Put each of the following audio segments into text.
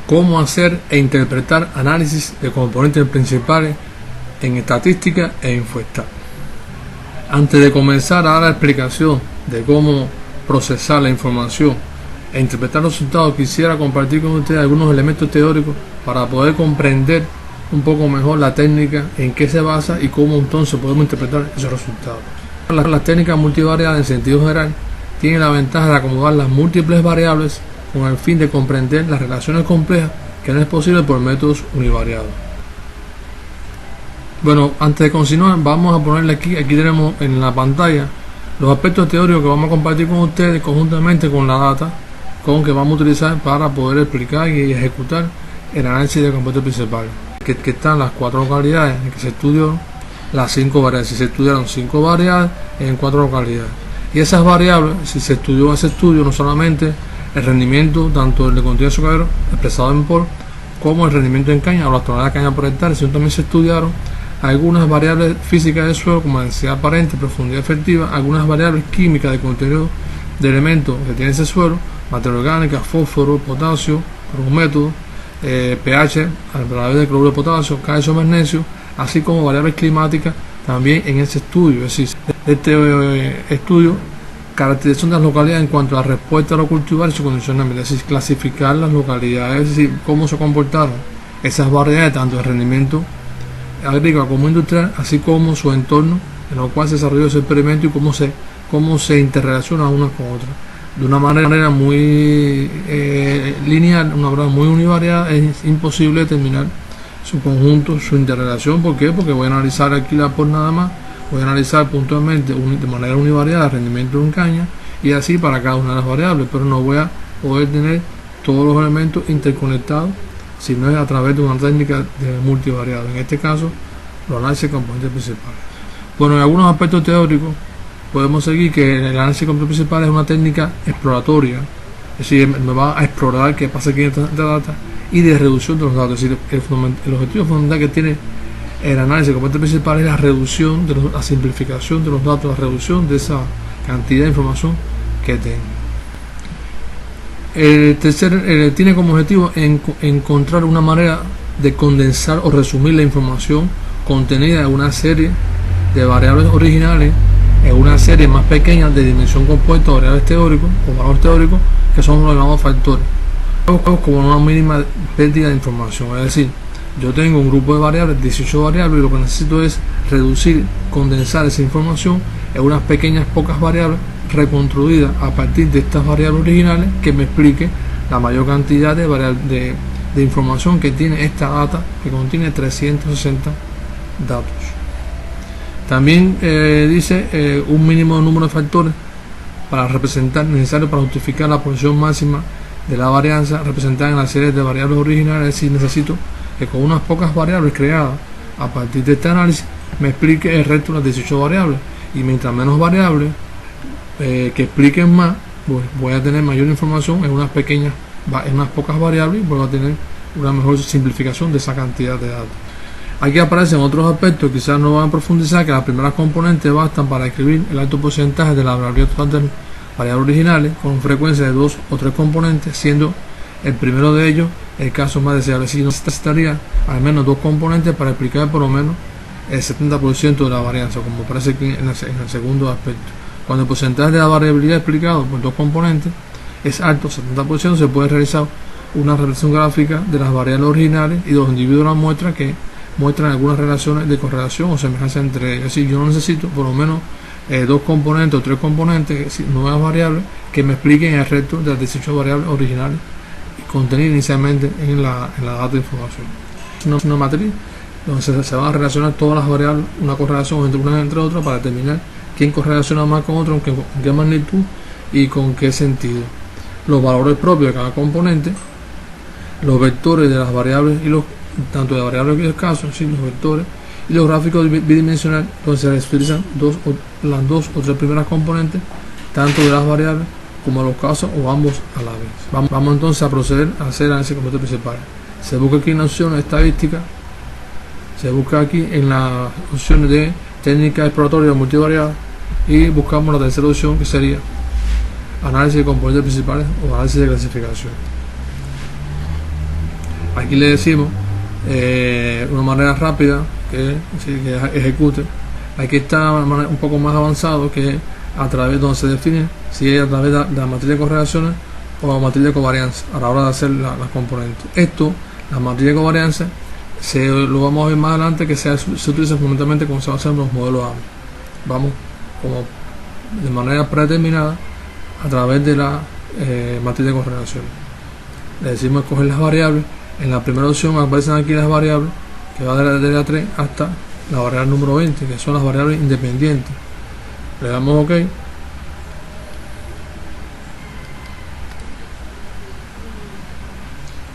cómo hacer e interpretar análisis de componentes principales en estadística e infostat. Antes de comenzar a dar la explicación de cómo procesar la información e interpretar los resultados, quisiera compartir con ustedes algunos elementos teóricos para poder comprender un poco mejor la técnica, en qué se basa y cómo entonces podemos interpretar esos resultados. Las técnicas multivariadas en sentido general tienen la ventaja de acomodar las múltiples variables con el fin de comprender las relaciones complejas que no es posible por métodos univariados. Bueno, antes de continuar, vamos a ponerle aquí tenemos en la pantalla los aspectos teóricos que vamos a compartir con ustedes conjuntamente con la data con que vamos a utilizar para poder explicar y ejecutar el análisis de componentes principales. Que están las 4 localidades en que se estudió las 5 variables. Si se estudiaron 5 variables en 4 localidades. Y esas variables, si se estudió ese estudio, no solamente el rendimiento tanto el de contenido azucarero expresado en POR como el rendimiento en caña o las toneladas de caña por hectárea, sino también se estudiaron algunas variables físicas del suelo como densidad aparente, profundidad efectiva, algunas variables químicas de contenido de elementos que tiene ese suelo, materia orgánica, fósforo, potasio, por un método, pH a través del cloruro de potasio, calcio, magnesio, así como variables climáticas también en ese estudio. Es decir, este estudio caracterización de las localidades en cuanto a la respuesta a los cultivares y su condicionamiento, es decir, clasificar las localidades, es decir, cómo se comportaron esas variedades, tanto de rendimiento agrícola como industrial, así como su entorno en el cual se desarrolló ese experimento y cómo se interrelaciona una con otra. De una manera muy lineal, una manera muy univariada, es imposible determinar su conjunto, su interrelación. ¿Por qué? Porque voy a analizar aquí la POR nada más, voy a analizar puntualmente de manera univariada el rendimiento en caña y así para cada una de las variables, pero no voy a poder tener todos los elementos interconectados si no es a través de una técnica de multivariado, en este caso los análisis de componentes principales. Bueno, en algunos aspectos teóricos podemos seguir que el análisis de componentes principales es una técnica exploratoria, es decir, me va a explorar qué pasa aquí en esta data y de reducción de los datos. Es decir, el objetivo fundamental que tiene el análisis de componentes principales es la reducción, la simplificación de los datos, la reducción de esa cantidad de información que tengo. El tercer tiene como objetivo encontrar una manera de condensar o resumir la información contenida en una serie de variables originales en una serie más pequeña de dimensión compuesta, variables teóricos o valores teóricos, que son los llamados factores, como una mínima pérdida de información. Es decir, yo tengo un grupo de variables, 18 variables, y lo que necesito es reducir, condensar esa información en unas pequeñas pocas variables reconstruidas a partir de estas variables originales que me explique la mayor cantidad de información que tiene esta data, que contiene 360 datos. También dice un mínimo número de factores para representar, necesario para justificar la posición máxima de la varianza representada en la serie de variables originales. Es decir, necesito que con unas pocas variables creadas a partir de este análisis me explique el resto de las 18 variables, y mientras menos variables que expliquen más, pues voy a tener mayor información en unas pocas variables y voy a tener una mejor simplificación de esa cantidad de datos. Aquí aparecen otros aspectos, quizás no van a profundizar, que las primeras componentes bastan para escribir el alto porcentaje de la variabilidad total de variables originales con frecuencia de 2 o 3 componentes, siendo el primero de ellos el caso más deseable. Si necesitaría al menos 2 componentes para explicar por lo menos el 70% de la varianza, como aparece aquí en el segundo aspecto. Cuando el porcentaje de la variabilidad explicado por 2 componentes es alto, 70%, se puede realizar una representación gráfica de las variables originales y de los individuos de la muestra que muestran algunas relaciones de correlación o semejanza entre ellos. Es decir, yo no necesito por lo menos 2 componentes o 3 componentes, es decir, nuevas variables que me expliquen el resto de las 18 variables originales contenidas inicialmente en la data de información. Es una matriz donde se van a relacionar todas las variables, una correlación entre unas entre otras para determinar quién correlaciona más con otro, en qué magnitud y con qué sentido. Los valores propios de cada componente, los vectores de las variables y tanto de variables que escasos, sí, los vectores, y los gráficos bidimensionales donde se utilizan las 2 o 3 primeras componentes, tanto de las variables como de los casos o ambos a la vez. Vamos entonces a proceder a hacer análisis de componentes principales. Se busca aquí en la opción estadística, se busca aquí en las opciones de técnica exploratoria multivariada y buscamos la tercera opción, que sería análisis de componentes principales o análisis de clasificación. Aquí le decimos una manera rápida que ejecute. Aquí está un poco más avanzado, que a través donde se define si es a través de la matriz de correlaciones o la matriz de covarianza a la hora de hacer las componentes. Esto, la matriz de covarianza, lo vamos a ver más adelante, que se utiliza fundamentalmente cuando se va a hacer los modelos AMI. Vamos como de manera predeterminada a través de la matriz de correlaciones. Le decimos escoger las variables. En la primera opción aparecen aquí las variables, que va de la 3 hasta la variable número 20, que son las variables independientes. Le damos OK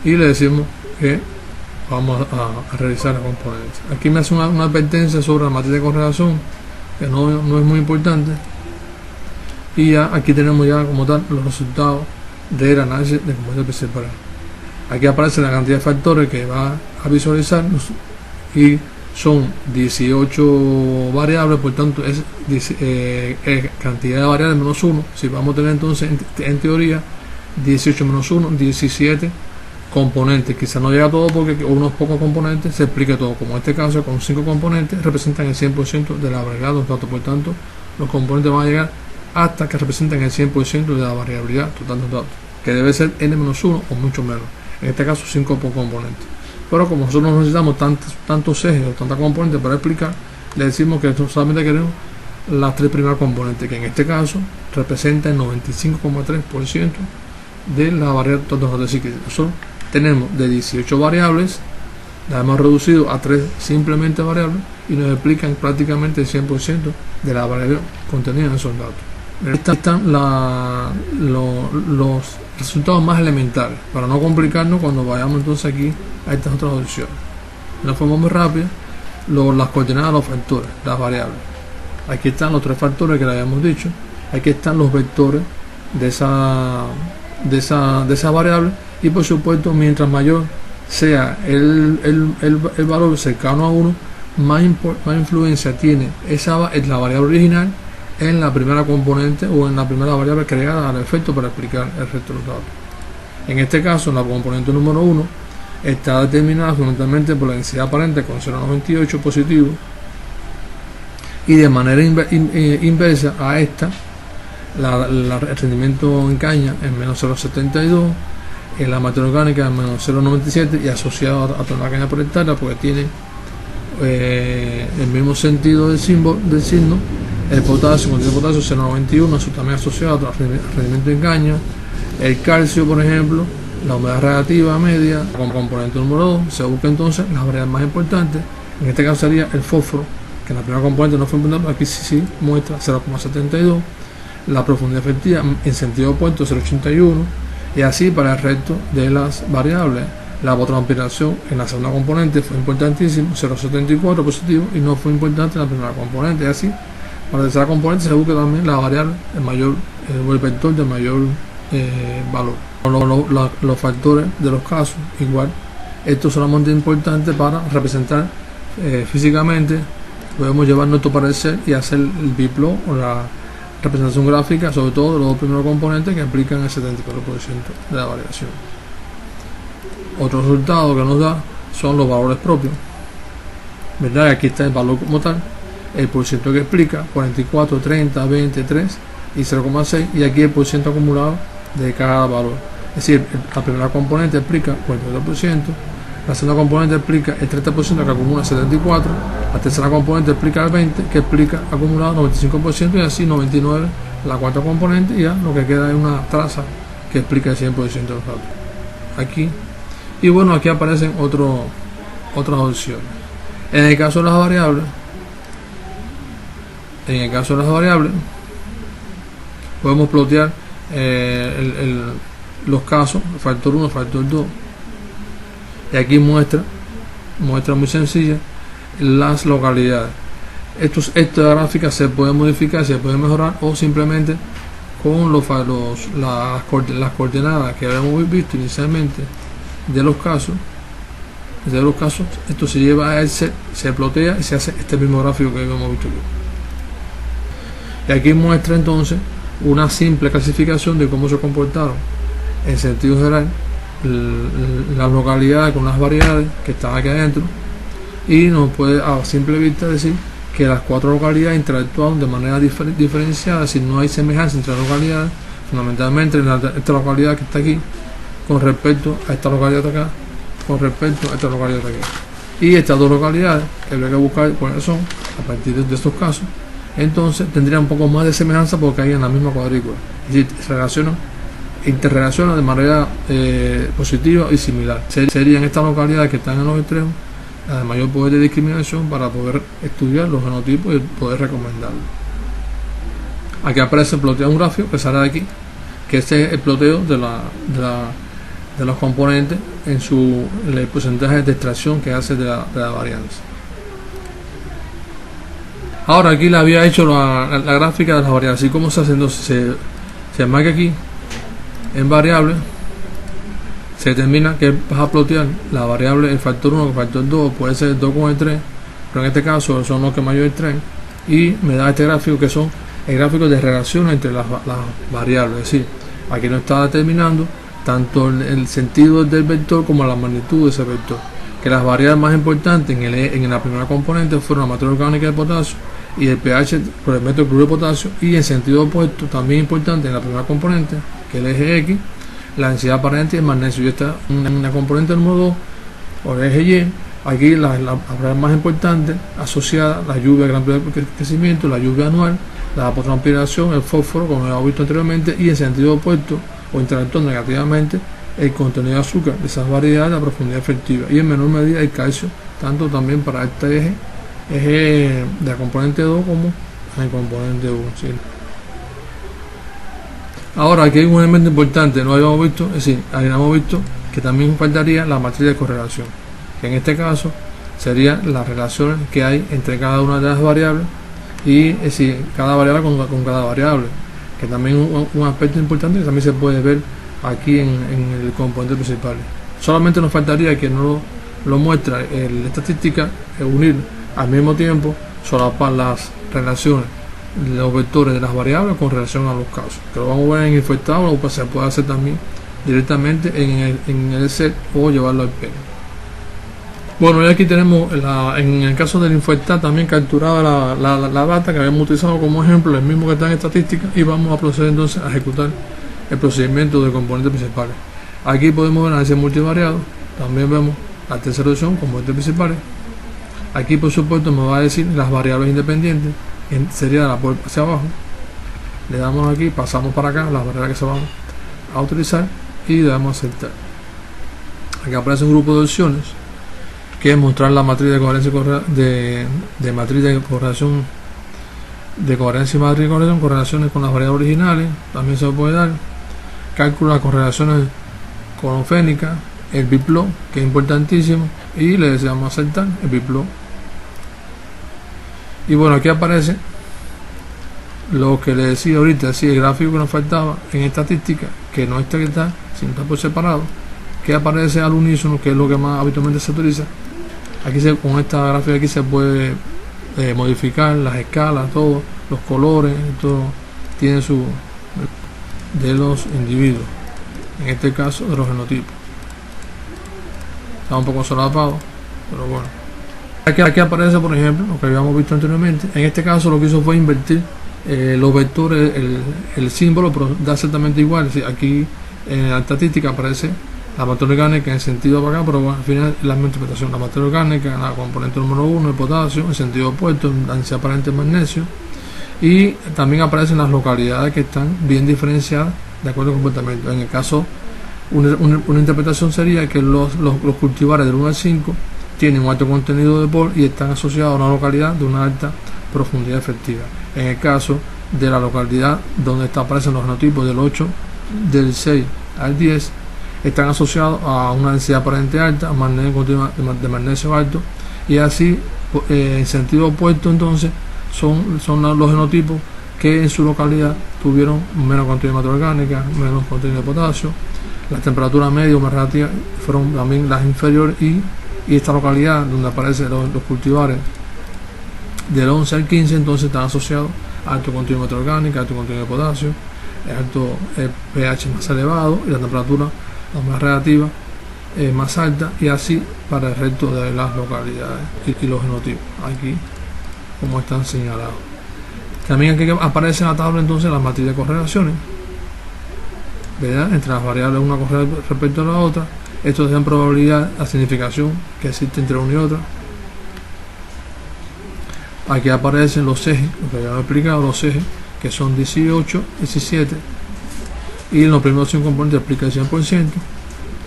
y le decimos que vamos a realizar la componente. Aquí me hace una advertencia sobre la matriz de correlación, que no es muy importante, y ya aquí tenemos ya como tal los resultados del análisis de componentes principales. Aquí aparece la cantidad de factores que va a visualizar y son 18 variables, por tanto es cantidad de variables menos 1. Si vamos a tener entonces en teoría 18 menos 1, 17 componentes. Quizás no llega a todo porque unos pocos componentes se explique todo, como en este caso con 5 componentes representan el 100% de la variabilidad de los datos. Por tanto, los componentes van a llegar hasta que representan el 100% de la variabilidad total de los datos, que debe ser n-1 o mucho menos. En este caso 5 por componente. Pero como nosotros no necesitamos tantos ejes o tantas componentes para explicar, le decimos que solamente queremos las 3 primeras componentes, que en este caso representa el 95,3% de la variable total. Es decir, que nosotros tenemos de 18 variables, las hemos reducido a 3 simplemente variables y nos explican prácticamente el 100% de la variable contenida en esos datos. Están los resultados más elementales, para no complicarnos cuando vayamos entonces aquí a estas otras opciones. De una forma muy rápida, las coordenadas de los factores, las variables. Aquí están los 3 factores que le habíamos dicho. Aquí están los vectores de esa variable, y por supuesto, mientras mayor sea el valor cercano a 1, más influencia tiene la variable original en la primera componente o en la primera variable creada al efecto para explicar el resto de los datos. En este caso, la componente número 1 está determinada fundamentalmente por la densidad aparente con 0,98 positivo, y de manera inversa a esta, el rendimiento en caña es menos 0,72, en la materia orgánica es menos 0,97, y asociado a toda la caña por hectárea, porque tiene el mismo sentido del signo. El potasio, contenido de potasio 0,91, eso también asociado al rendimiento en caña. El calcio, por ejemplo, la humedad relativa media, con componente número 2, se busca entonces las variables más importantes. En este caso sería el fósforo, que en la primera componente no fue importante, aquí sí muestra 0,72. La profundidad efectiva en sentido opuesto 0,81, y así para el resto de las variables. La evapotranspiración en la segunda componente fue importantísimo, 0,74 positivo, y no fue importante en la primera componente, y así para la tercera componente se busca también la variable el vector de mayor valor. Los factores de los casos, igual, esto es solamente importante para representar físicamente. Podemos llevar nuestro parecer y hacer el biplot o la representación gráfica, sobre todo de los 2 primeros componentes que implican el 74% de la variación. Otro resultado que nos da son los valores propios, ¿verdad? Aquí está el valor como tal, el porciento que explica 44, 30, 20, 3 y 0,6, y aquí el porciento acumulado de cada valor. Es decir, la primera componente explica 42%, la segunda componente explica el 30% que acumula 74%, la tercera componente explica el 20%, que explica acumulado 95%, y así 99% la cuarta componente, y ya lo que queda es una traza que explica el 100% de los datos. Aquí, y bueno, aquí aparecen otras opciones. En el caso de las variables, podemos plotear los casos, factor 1, factor 2, y aquí muestra muy sencilla las localidades. Esta gráfica se puede modificar, se puede mejorar, o simplemente con las coordenadas que habíamos visto inicialmente de los casos, esto se lleva a se plotea y se hace este mismo gráfico que hemos visto aquí. Y aquí muestra entonces una simple clasificación de cómo se comportaron en sentido general las localidades con las variedades que están aquí adentro, y nos puede a simple vista decir que las 4 localidades interactúan de manera diferenciada, si no hay semejanza entre las localidades, fundamentalmente en esta localidad que está aquí con respecto a esta localidad de acá, con respecto a esta localidad de aquí. Y estas 2 localidades que habría que buscar cuáles son a partir de estos casos, entonces tendría un poco más de semejanza porque hay en la misma cuadrícula, es decir, se interrelacionan de manera positiva y similar. Serían estas localidades que están en los extremos de mayor poder de discriminación para poder estudiar los genotipos y poder recomendarlos. Aquí aparece ploteado un gráfico que sale de aquí, que este es el ploteo de los componentes en el porcentaje de extracción que hace de la varianza. Ahora aquí le había hecho la gráfica de las variables, así como se hace. Entonces se marca aquí en variable, se determina que vas a plotear la variable, el factor 1 con el factor 2, puede ser el 2 con el 3, pero en este caso son los que mayor traen, y me da este gráfico que son el gráfico de relación entre las variables. Es decir, aquí no está determinando tanto el sentido del vector como la magnitud de ese vector, que las variables más importantes en la primera componente fueron la materia orgánica de potasio y el pH por el método cloruro de potasio, y en sentido opuesto también importante en la primera componente, que es el eje X, la densidad aparente del magnesio. Y esta en la componente número 2 o el eje Y, aquí la variable más importante asociada, la lluvia de gran crecimiento, la lluvia anual, la evapotranspiración, el fósforo, como hemos visto anteriormente, y en sentido opuesto o interactuando negativamente el contenido de azúcar de esas variedades, la profundidad efectiva, y en menor medida el calcio, tanto también para este eje de la componente 2 como en el componente 1. ¿Sí? Ahora aquí hay un elemento importante, no habíamos visto, es decir, habíamos visto que también faltaría la matriz de correlación, que en este caso serían las relaciones que hay entre cada una de las variables, y es decir, cada variable con cada variable, que también es un aspecto importante que también se puede ver aquí en el componente principal. Solamente nos faltaría que no lo muestra la estadística, unir al mismo tiempo, solapar las relaciones, los vectores de las variables con relación a los casos, que lo vamos a ver en infectado, o se puede hacer también directamente en el Excel o llevarlo al P. Bueno, y aquí tenemos en el caso del infectar también capturada la data que habíamos utilizado como ejemplo, el mismo que está en estadística, y vamos a proceder entonces a ejecutar el procedimiento de componentes principales. Aquí podemos ver análisis multivariado, también vemos la tercera opción, componentes principales. Aquí por supuesto me va a decir las variables independientes, sería la puerta hacia abajo. Le damos aquí, pasamos para acá las variables que se van a utilizar y le damos a aceptar. Aquí aparece un grupo de opciones, que es mostrar la matriz de coherencia de matriz de correlación, de coherencia y matriz de correlación, correlaciones con las variables originales, también se puede dar. Cálculo de correlaciones conofénicas, el biplot, que es importantísimo, y le deseamos aceptar el biplot. Y bueno, aquí aparece lo que le decía ahorita, así el gráfico que nos faltaba en estadística, que no está sino está por separado, que aparece al unísono, que es lo que más habitualmente se utiliza. Aquí con esta gráfica aquí se puede modificar las escalas, todo, los colores, todo tiene su de los individuos, en este caso de los genotipos. Está un poco solapado, pero bueno. Aquí aparece, por ejemplo, lo que habíamos visto anteriormente. En este caso lo que hizo fue invertir los vectores, el símbolo, pero da exactamente igual. Es decir, aquí en la estadística aparece la materia orgánica en sentido para acá, pero bueno, al final es la misma interpretación. La materia orgánica, la componente número 1, el potasio, en sentido opuesto, la densidad aparente del magnesio, y también aparecen las localidades que están bien diferenciadas de acuerdo al comportamiento. En el caso, una interpretación sería que los cultivares del 1 al 5 tienen un alto contenido de POL y están asociados a una localidad de una alta profundidad efectiva. En el caso de la localidad donde aparecen los genotipos del 8, del 6 al 10, están asociados a una densidad aparente alta, de magnesio alto, y así en sentido opuesto entonces son los genotipos que en su localidad tuvieron menos contenido de materia orgánica, menos contenido de potasio. Las temperaturas medias o más relativas fueron también las inferiores, y esta localidad donde aparecen los cultivares del 11 al 15 entonces están asociados a alto contenido de materia orgánica, alto contenido de potasio, alto pH más elevado, y la temperatura la humedad relativa más alta, y así para el resto de las localidades y los genotipos, aquí como están señalados. También aquí aparece en la tabla entonces la matriz de correlaciones, ¿verdad?, entre las variables una correlación respecto a la otra. Esto es en probabilidad, la significación que existe entre una y otra. Aquí aparecen los ejes, lo que ya he explicado, los ejes que son 18, 17, y en los primeros 5 componentes explica el 100%,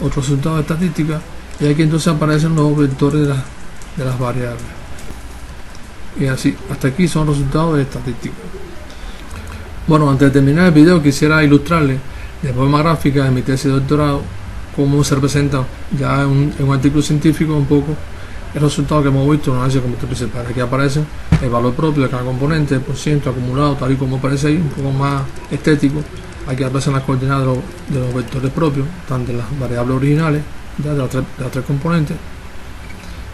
otro resultado de estadística, y aquí entonces aparecen los vectores de las variables. Y así, hasta aquí son resultados de estadística. Bueno, antes de terminar el video quisiera ilustrarles de forma gráfica en mi tesis de doctorado cómo se representa ya en un artículo científico un poco el resultado que hemos visto en análisis de compuestos principales. Aquí aparece el valor propio de cada componente, el porciento acumulado, tal y como aparece ahí, un poco más estético. Aquí aparecen las coordenadas de los vectores propios, tanto de las variables originales, ya de las tres componentes,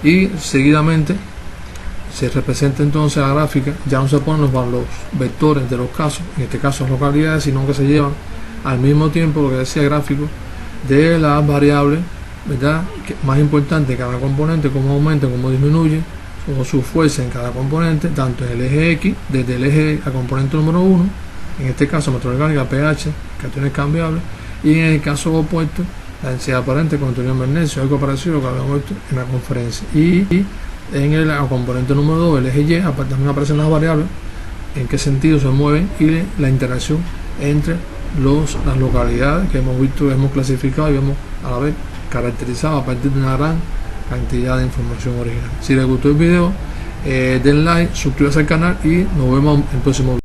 y seguidamente se representa entonces la gráfica. Ya no se ponen los vectores de los casos, en este caso localidades, sino que se llevan al mismo tiempo, lo que decía el gráfico, de las variables, ¿verdad?, que más importante cada componente, cómo aumenta, cómo disminuye, o su fuerza en cada componente, tanto en el eje X, desde el eje a componente número 1, en este caso metroorgánica, pH, cationes cambiables, y en el caso opuesto, la densidad aparente, contenido en magnesio, algo parecido a lo que habíamos visto en la conferencia. Y en el componente número 2, el eje Y, también aparecen las variables, en qué sentido se mueven y la interacción entre las localidades que hemos visto, hemos clasificado y hemos a la vez caracterizado a partir de una gran cantidad de información original. Si les gustó el video, den like, suscríbanse al canal y nos vemos en el próximo video.